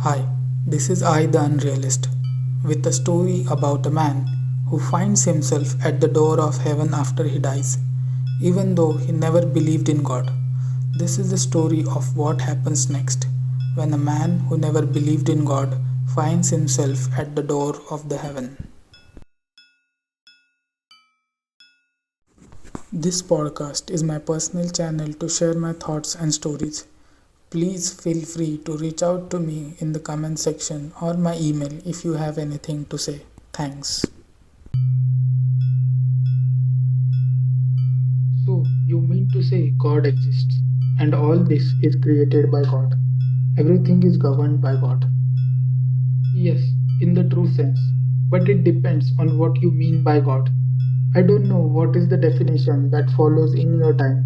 Hi, this is I.The.Un.Realist with a story about a man who finds himself at the door of heaven after he dies, even though he never believed in God. This is the story of what happens next when a man who never believed in God finds himself at the door of the heaven. This podcast is my personal channel to share my thoughts and stories. Please feel free to reach out to me in the comment section or my email if you have anything to say. Thanks. So, you mean to say God exists and all this is created by God? Everything is governed by God? Yes, in the true sense, but it depends on what you mean by God. I don't know what is the definition that follows in your time.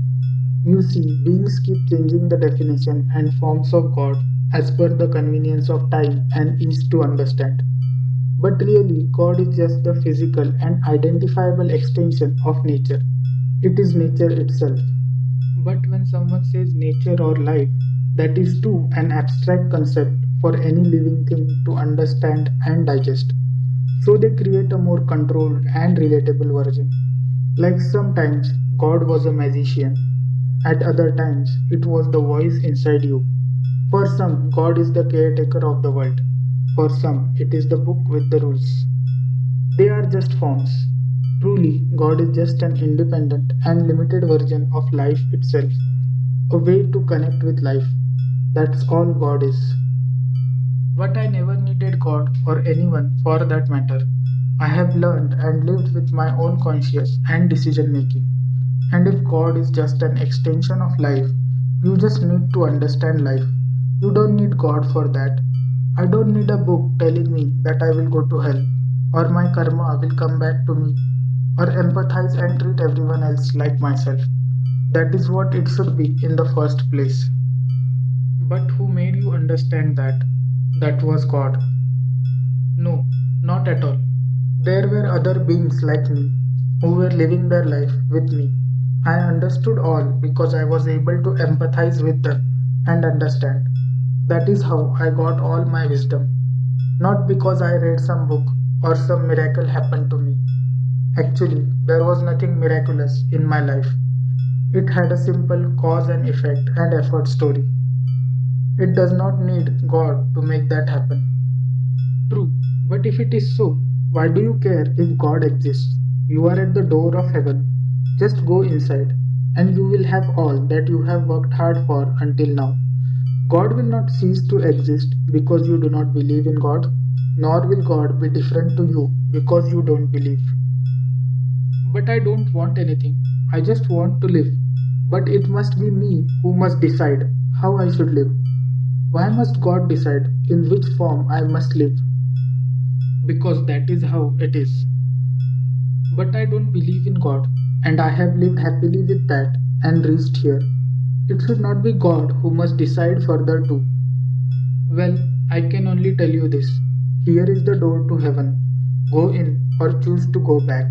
You see, beings keep changing the definition and forms of God as per the convenience of time and ease to understand. But really, God is just the physical and identifiable extension of nature. It is nature itself. But when someone says nature or life, that is too an abstract concept for any living thing to understand and digest. So they create a more controlled and relatable version. Like sometimes God was a magician, at other times it was the voice inside you. For some, God is the caretaker of the world. For some, it is the book with the rules. They are just forms. Truly, God is just an independent and limited version of life itself, a way to connect with life. That's all God is. But I never needed God or anyone for that matter. I have learned and lived with my own conscience and decision making. And if God is just an extension of life, you just need to understand life. You don't need God for that. I don't need a book telling me that I will go to hell, or my karma will come back to me, or empathize and treat everyone else like myself. That is what it should be in the first place. But who made you understand that? That was God. No, not at all. There were other beings like me who were living their life with me. I understood all because I was able to empathize with them and understand. That is how I got all my wisdom. Not because I read some book or some miracle happened to me. Actually, there was nothing miraculous in my life. It had a simple cause and effect and effort story. It does not need God to make that happen. True, but if it is so, why do you care if God exists? You are at the door of heaven. Just go inside, and you will have all that you have worked hard for until now. God will not cease to exist because you do not believe in God, nor will God be different to you because you don't believe. But I don't want anything. I just want to live. But it must be me who must decide how I should live. Why must God decide in which form I must live? Because that is how it is. But I don't believe in God, and I have lived happily with that and reached here. It should not be God who must decide further too. Well, I can only tell you this. Here is the door to heaven. Go in or choose to go back.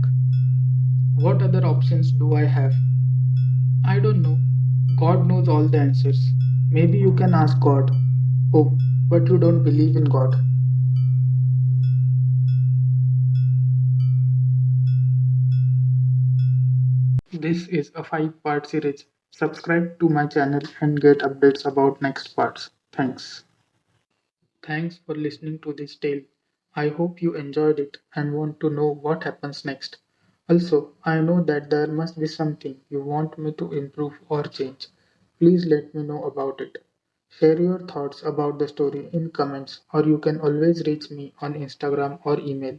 What other options do I have? I don't know. God knows all the answers. Maybe you can ask God. Oh, but you don't believe in God. This is a 5-part series. Subscribe to my channel and get updates about next parts. Thanks. Thanks for listening to this tale. I hope you enjoyed it and want to know what happens next. Also, I know that there must be something you want me to improve or change. Please let me know about it. Share your thoughts about the story in comments or you can always reach me on Instagram or email.